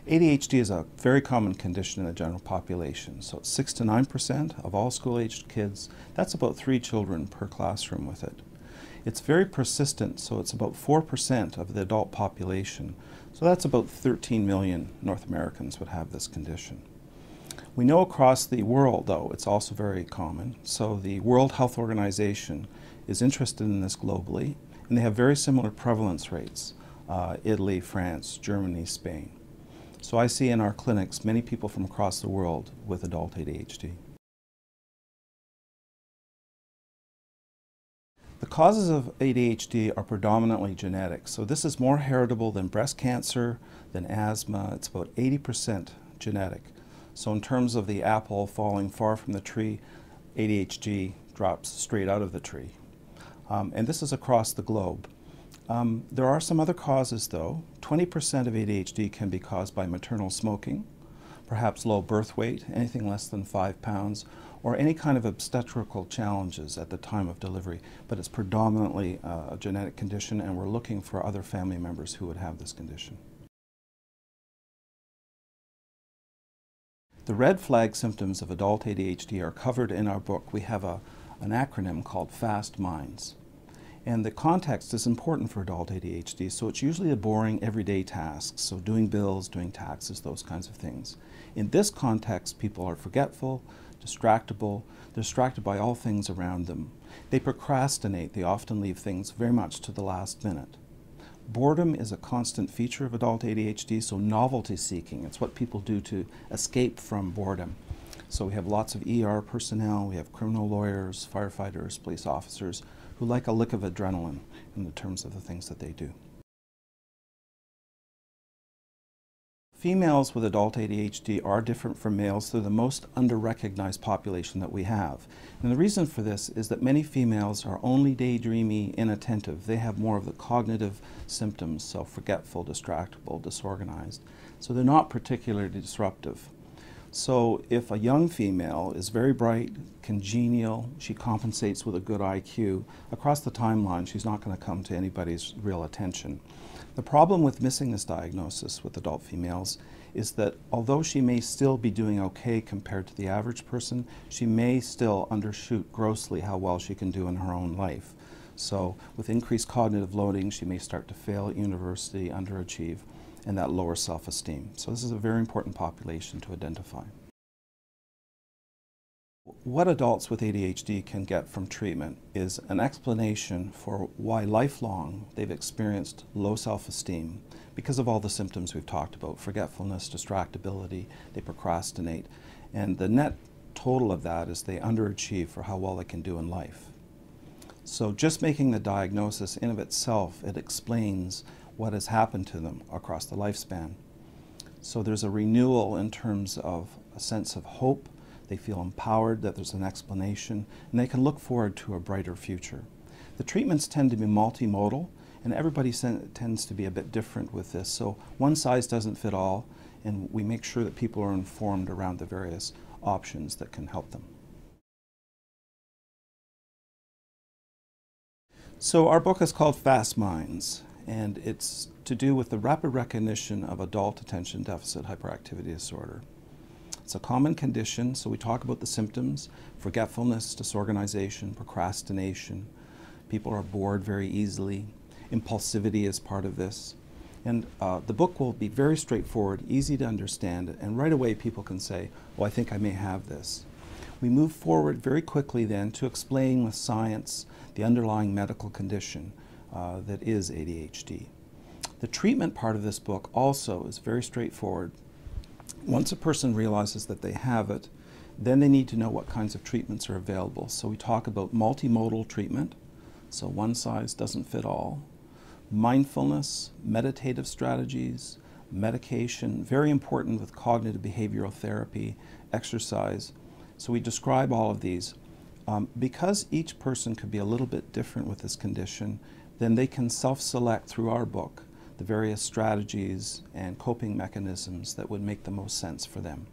ADHD is a very common condition in the general population. So it's 6 to 9% of all school-aged kids. That's about 3 children per classroom with it. It's very persistent, so it's about 4% of the adult population. So that's about 13 million North Americans would have this condition. We know across the world, though, it's also very common. So the World Health Organization is interested in this globally, and they have very similar prevalence rates, Italy, France, Germany, Spain. So I see in our clinics many people from across the world with adult ADHD. The causes of ADHD are predominantly genetic. So this is more heritable than breast cancer, than asthma. It's about 80% genetic. So in terms of the apple falling far from the tree, ADHD drops straight out of the tree. And this is across the globe. There are some other causes, though. 20% of ADHD can be caused by maternal smoking, perhaps low birth weight, anything less than 5 pounds, or any kind of obstetrical challenges at the time of delivery. But it's predominantly a genetic condition, and we're looking for other family members who would have this condition. The red flag symptoms of adult ADHD are covered in our book. We have an acronym called FAST MINDS. And the context is important for adult ADHD, so it's usually the boring everyday tasks, so doing bills, doing taxes, those kinds of things. In this context, people are forgetful, distractible, they're distracted by all things around them. They procrastinate, they often leave things very much to the last minute. Boredom is a constant feature of adult ADHD, so novelty seeking, it's what people do to escape from boredom. So we have lots of ER personnel, we have criminal lawyers, firefighters, police officers, who like a lick of adrenaline in the terms of the things that they do. Females with adult ADHD are different from males. They're the most under-recognized population that we have. And the reason for this is that many females are only daydreamy, inattentive. They have more of the cognitive symptoms, so forgetful, distractible, disorganized. So they're not particularly disruptive. So if a young female is very bright, congenial, she compensates with a good IQ, across the timeline she's not going to come to anybody's real attention. The problem with missing this diagnosis with adult females is that although she may still be doing okay compared to the average person, she may still undershoot grossly how well she can do in her own life. So with increased cognitive loading, she may start to fail at university, underachieve, and that lower self-esteem. So this is a very important population to identify. What adults with ADHD can get from treatment is an explanation for why lifelong they've experienced low self-esteem because of all the symptoms we've talked about, forgetfulness, distractibility, they procrastinate, and the net total of that is they underachieve for how well they can do in life. So just making the diagnosis in of itself, it explains what has happened to them across the lifespan. So there's a renewal in terms of a sense of hope. They feel empowered that there's an explanation, and they can look forward to a brighter future. The treatments tend to be multimodal, and everybody tends to be a bit different with this. So one size doesn't fit all, and we make sure that people are informed around the various options that can help them. So our book is called Fast Minds, and it's to do with the rapid recognition of adult attention deficit hyperactivity disorder. It's a common condition, so we talk about the symptoms: forgetfulness, disorganization, procrastination. People are bored very easily. Impulsivity is part of this. And the book will be very straightforward, easy to understand, and right away people can say, oh, I think I may have this. We move forward very quickly then to explain with science the underlying medical condition that is ADHD. The treatment part of this book also is very straightforward. Once a person realizes that they have it, then they need to know what kinds of treatments are available. So we talk about multimodal treatment, so one size doesn't fit all. Mindfulness, meditative strategies, medication, very important with cognitive behavioral therapy, exercise. So we describe all of these. Because each person could be a little bit different with this condition, then they can self-select through our book the various strategies and coping mechanisms that would make the most sense for them.